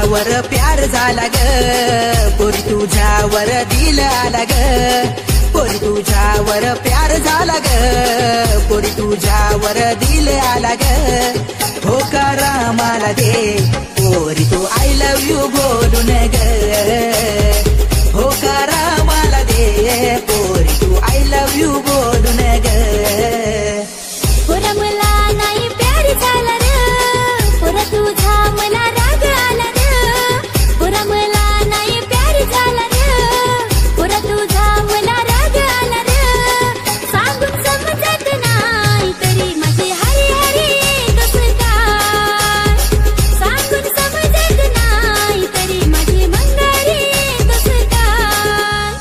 तुझ्यावर प्यार झाला ग पोरी तुझ्यावर दिल आला ग पोरी तुझ्यावर प्यार झाला ग पोरी तुझ्यावर दिल आला ग होकार मला दे पोरी तू आय लव्ह यू बोलून ग होकार मला दे पोरी तू आय लव्ह यू बोलून ग पोरा मला नाही प्यार झाला रे पोरा तुझा मला राग आला रे पोरा मला नाही प्यार झाला रे पोरा तुझा मला राग आला रे सांगून समजत नाही तरी माझे हरी हरी कसं काय सांगून समजत नाही तरी माझे मंगारी कसं काय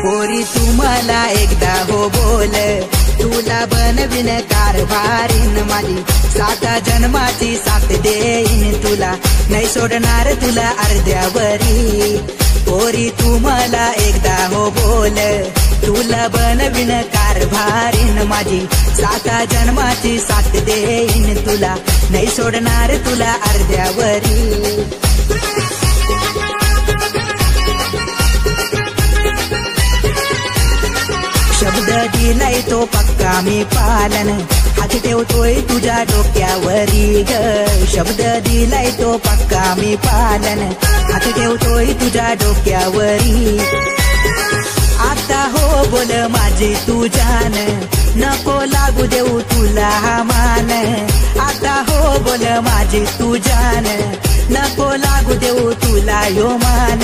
पोरी तुम्हाला एकदा हो बोल तुला बनविन कारभारीन माझी 7 जन्माची साथ देईन तुला नाही सोडणार तुला अर्ध्यावरी पोरी तुम्हाला एकदा हो बोल तुला बनविन कारभारीन माझी 7 जन्माची साथ देईन तुला नाही सोडणार तुला अर्ध्यावरी शब्द दिलाय तो पक्का मी पालन हात ठेवतोय तुझ्या डोक्यावरी ग शब्द दिलाय तो पक्का मी पालन हात ठेवतोय तुझ्या डोक्यावरी आता हो बोल माझी तू जान नको लागू देऊ तुला हा मान आता हो बोल माझी तू जान नको लागू देऊ तुला यो मान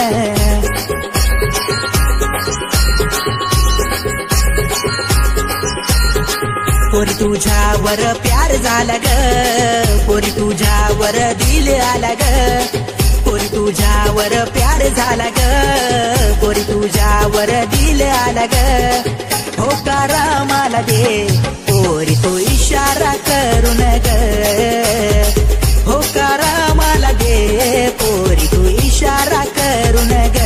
पोरी तुझ्यावर प्यार झाला ग पोरी तुझ्यावर दिल आला ग पोरी तुझ्यावर प्यार झाला ग पोरी तुझ्यावर दिल आला ग होकार मला दे पोरी तो इशारा करून ग होकार मला दे पोरी तू इशारा करून ग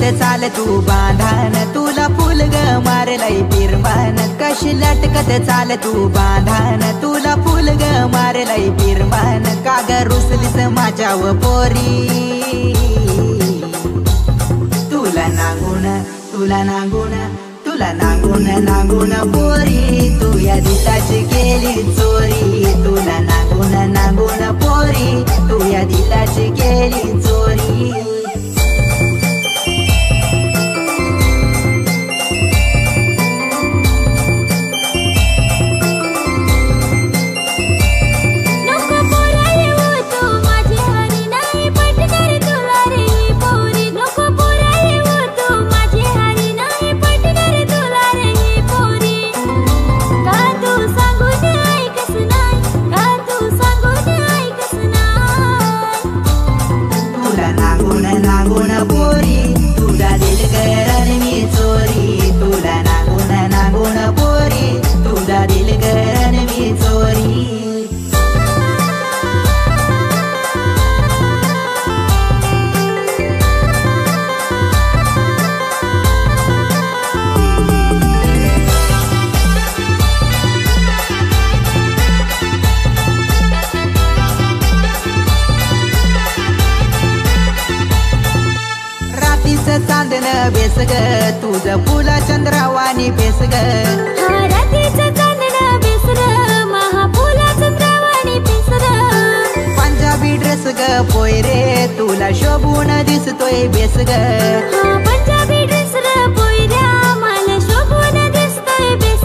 लटकत चाल तू बांधान तुला फुल ग मारलय पिरमान कशी लटकत चाल तू बांधान तुला फुल ग मारलय पिरमान का ग रुसलीस माझ्याव पोरी तुला नांगून नांगून पोरी तू या दिलाची केली चोरी तुला नांगून पोरी तू या दिलाची केली चोरी नांगून पोरी तुला दिल करन मी चोरी तुला नांगून पोरी तुला दिल करन मी चोरी चांदन बेस ग तुझं फुला चंद्रावानी बेस ग रात्रीचं चांदन बेस ग महाफुला चंद्रावानी बेस ग पंजाबी ड्रेस ग पोय रे तुला शोभून दिसतोय बेस ग पंजाबी ड्रेस ग पोय रे मला शोभून दिसतोय बेस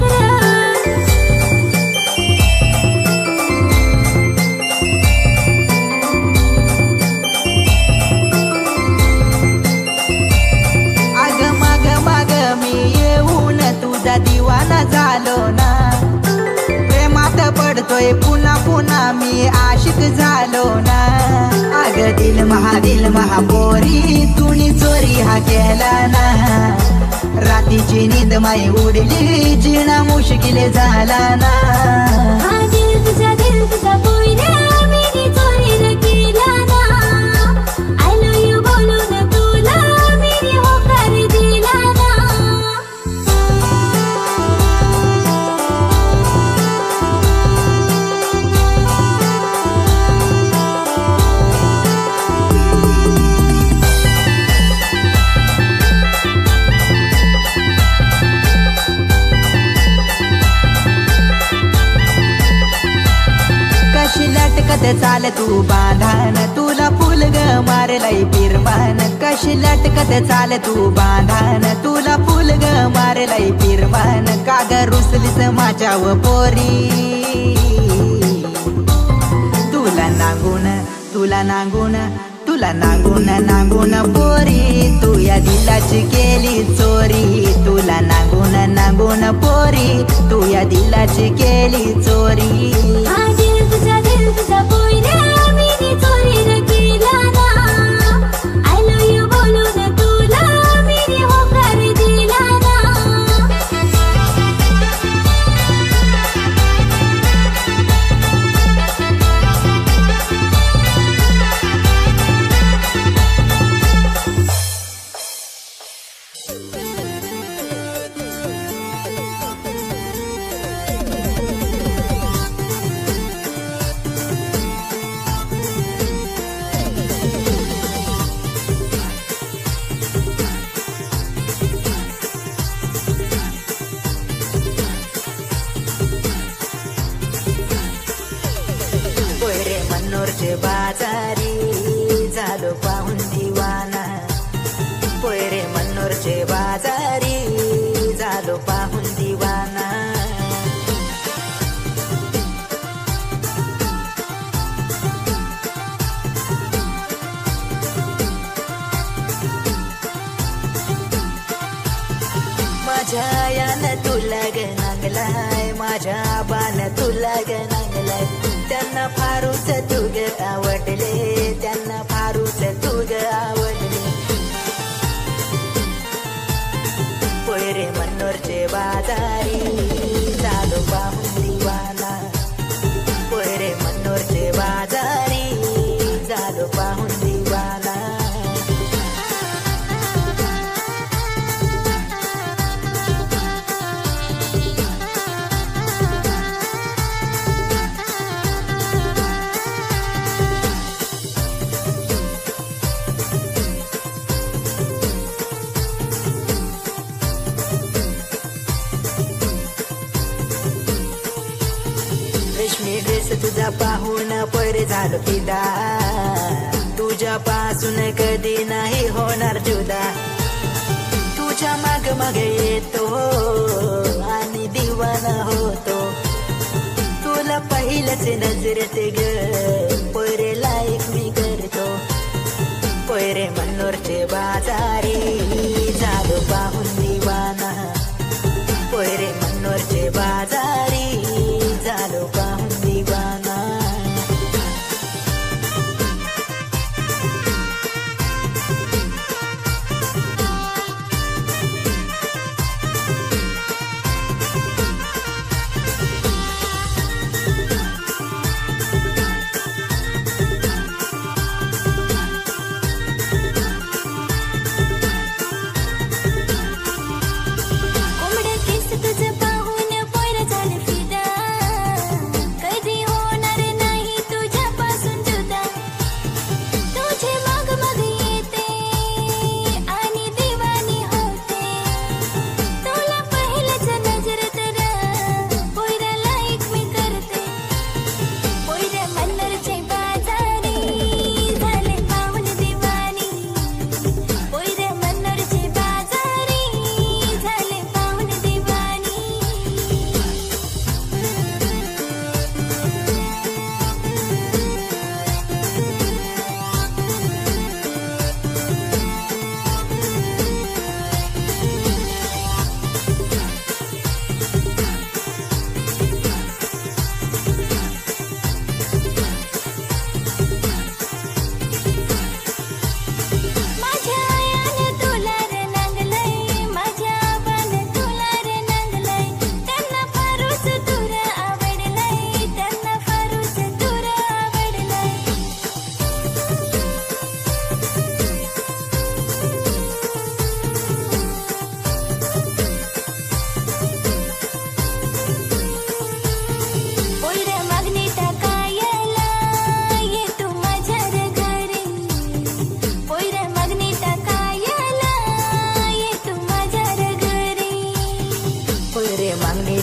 दिवाना झालो ना प्रेमात पडतोय पुन्हा पुन्हा मी आशिक झालो ना अग दिल महा पोरी तुनी चोरी हा केला ना रातीची नींद माई उडली जिना मुश्किल झाला ना दिल तुझा पोयरा मी चोरी केला ना आय लव्ह यू बोलून तुला मी होकार दिला ना लटकत चाल तू बांधान तुला फुल ग मारलय पिरमान कशी लटकत चाल तू बांधान तुला फुल ग मारलय पिरमान का ग रुसलीस माझ्याव पोरी तुला नांगून पोरी तू या दिलाची केली चोरी तुला नांगून पोरी तू या दिलाची केली चोरी दिल तुझा पोयरा मी चोरी केला ना आय लव्ह यू बोलून तुला मी होकार दिला ना मनोरचे बाजारी झालो पाहून दिवाना पोय रे मनोरचे बाजारी झालो पाहून दिवाना माझ्या यानं तुला ग नांगलाय माझ्या बान तुला ग नांगलाय त्यांना फारूच तू ग आवडले त्यांना फारूच तू ग आवडले पोय रे मनोरचे बाजारी झालो पाहून दिवाना पोय रे मनोरचे बाजारी झालो पाहून दिवाना ड्रेस तुझा पाहून पोरे झालो फिदा तुझ्यापासून कधी नाही होणार जुदा तुझ्या माग माग येतो आणि दिवाना होतो तुला पहिलंच नजरेत ग पोरे लाईक मी करतो पोरे मनोरचे बाजारी झालो पाहून दिवाना पोरे मनोरचे बाजारी झालो पाहून दिवाना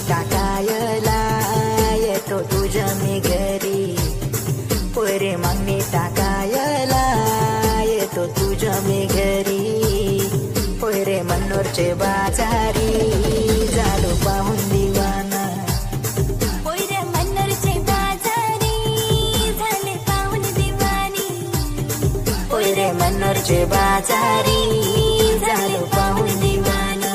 टाकायला येतो तुझ्या मी घरी पोरे मागणी टाकायला येतो तुझ्या मी घरी पोरे मनोरचे बाजारी झालो पाहून दिवाना पोरे मनोरचे बाजारी झाले पाहून दिवानी पोरे मनोरचे बाजारी झालो पाहून दिवाना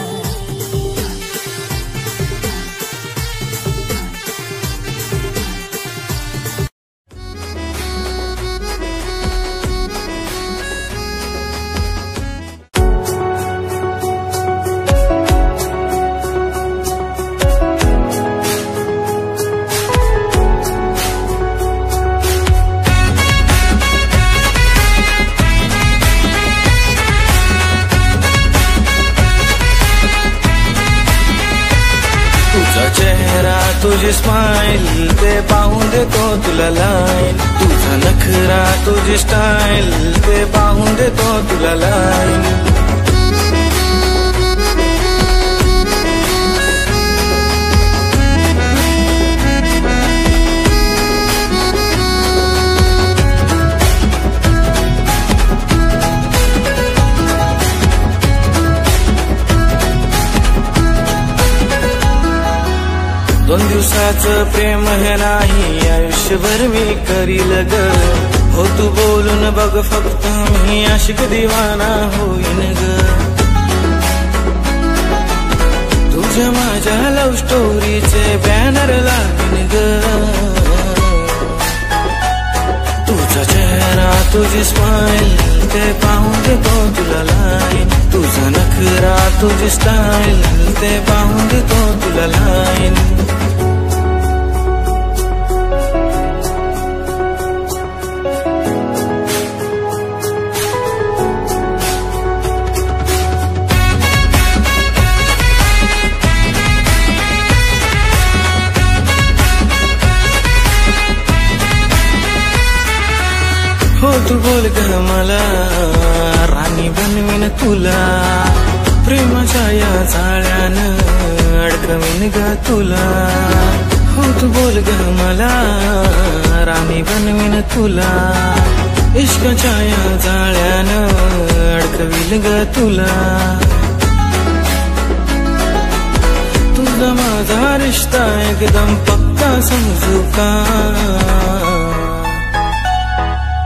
तुझी स्माइल ते पाहून देतो तुला लाईन तुझा नखरा तुझी स्टाईल ते पाहून देतो तुला लाईन दोन दिवसाचं प्रेम हे नाही आयुष्यभर मी करील ग हो तू बोलून बघ फक्त मी आशिक दिवाना होईन ग तुझ्या माझ्या लव्ह स्टोरीचे बॅनर लागीन ग तुझा चेहरा तुझी स्माइल ते पाहून देतो तुला लाईन तुझा नखरा तुझी स्टाईल ते पाहून देतो तुला लाईन हो तू बोल ग मला राणी बनवीन तुला प्रेमाच्या या जाळ्यानं अडकवीन ग तुला तू बोल ग मला राणी बनवीन तुला इश्काच्या या जाळ्यानं अडकविल ग तुला तुझा माझा रिश्ता एकदम पक्का समजू का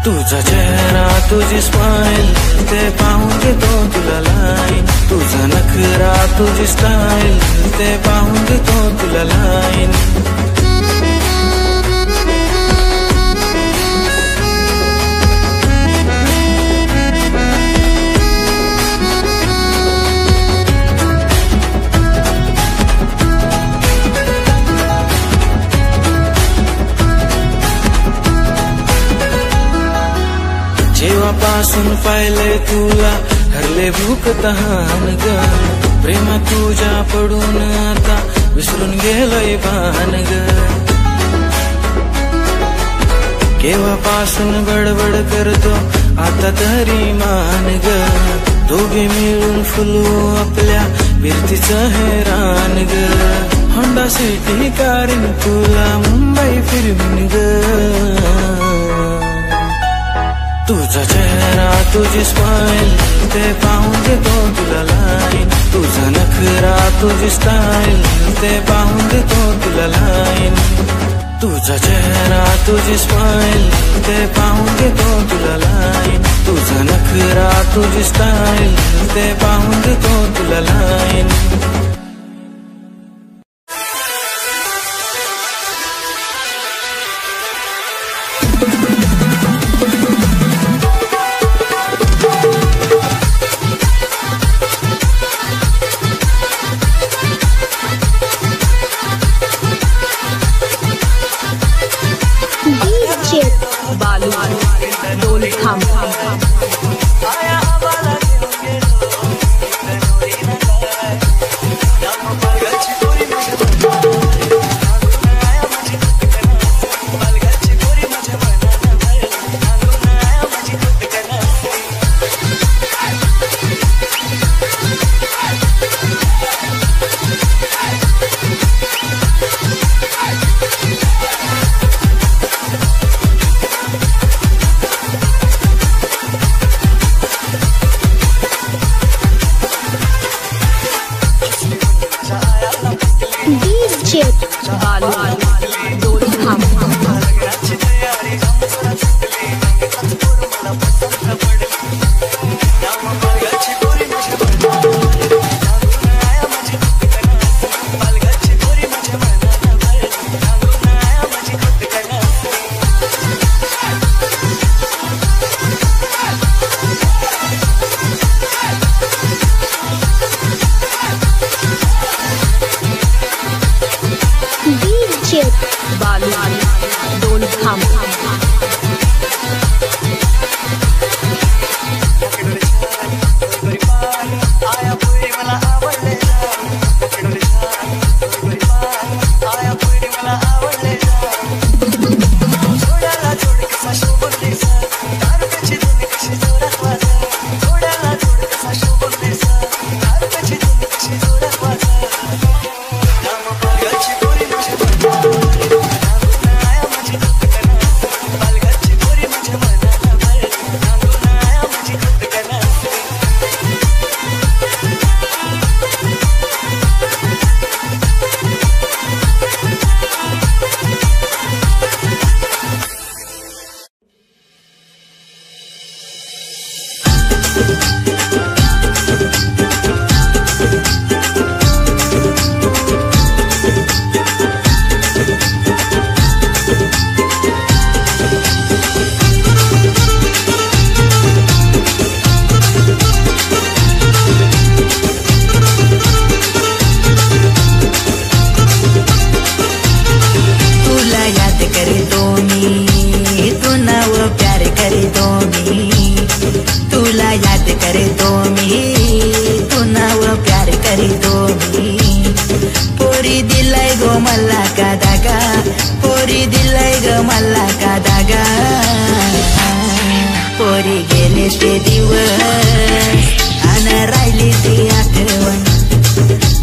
तुझा चेहरा तुझी स्माइल ते पाहून घेतो तुला लाईन तुझा नखरा तुझी स्टाईल ते पाहून घेतो तुला लाईन जेव्हापासून पाहिलंय तुला हरले भूक तहान ग प्रेमात तुझ्या पडून आता विसरून गेलोय भान ग केव्हापासून बडबड करतो आता तरी मान ग दोघे मिळून फुलू आपल्या बिरतीचं हैरान ग होंडा सिटी कारीन तुला मुंबई फिरवीन ग तुझा चेहरा तुझी स्माइल ते पाहून घेतो तुला लाईन तुझा नखरा तुझी स्टाईल ते पाहून घेतो तुला लाईन तुझा चेहरा तुझी स्माइल ते पाहून घेतो तुला लाईन तुझा नखरा तुझी स्टाईल ते पाहून घेतो तुला लाईन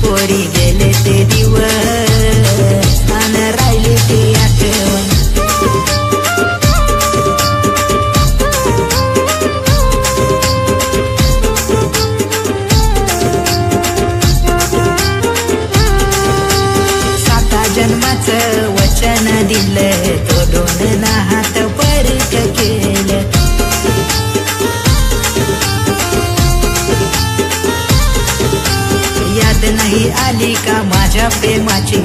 पोरी गेले ते दिवस आणि राहिली याद नाही आली का माझ्या प्रेमाची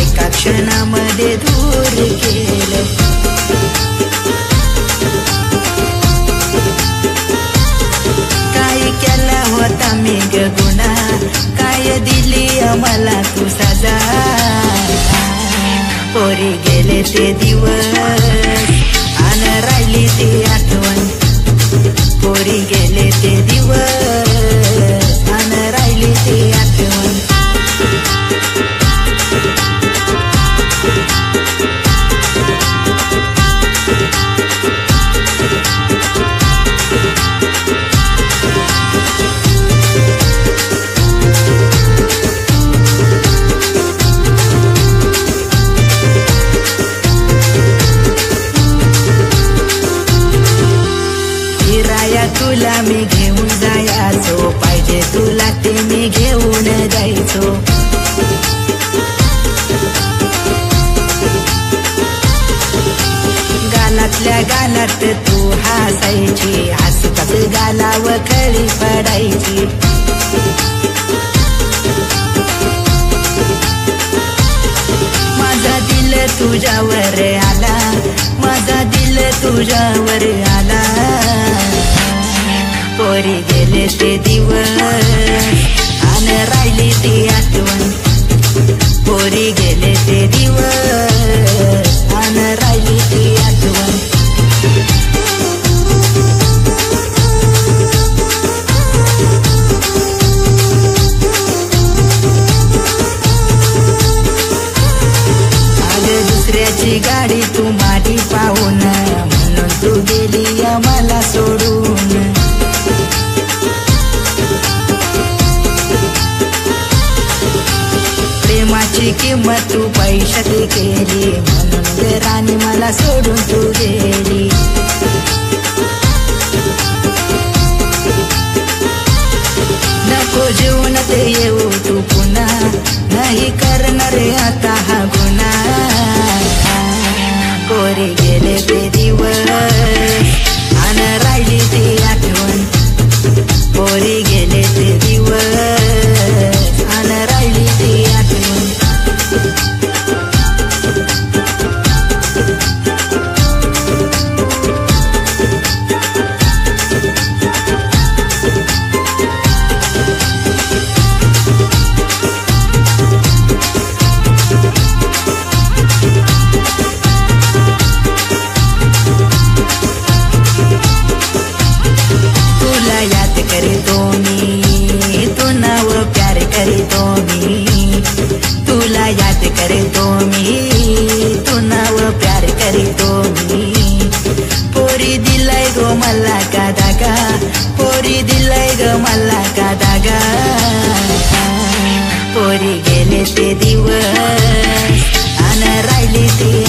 एका क्षणामध्ये दूर केलं काय केला होता मी ग गुन्हा काय दिली मला तू सजा पोरी गेले ते दिवस आन राहिली ती आठवण पोरी गेले ते दिवस आन राहिली ती आठवण तुला मी घेऊन जायचो पाहिजे तुला ते मी घेऊन जायचो गालातल्या गालात तू हसायची हसताच गालाव खळी पडायची माझा दिल तुझ्यावर आला माझा दिल तुझ्यावर आला पोरी गेले ते दिवस आन राहिली ती आठवण पोरी गेले ते दिवस आन राहिली ती आठवण आज दुसऱ्याची गाडी तू माझी पाहून म्हणून तू गेली मला सोडून प्रेमाची किंमत तू पैशात केली म्हणून राणी मला सोडून तू गेली नको जीवनात येऊ तू पुन्हा नाही करणार आता हा गुन्हा पोरी गेले ते दिवस आन राहिली ती आठवण पोरी गेले ते दिवस आन राहिली ती आठवण तुला याद करतो मी तू नाव प्यार करतो मी पोरी दिलाय गो मला का दागा पोरी दिलाय ग मला का दागा पोरी गेले ते दिवस आन राहिली ती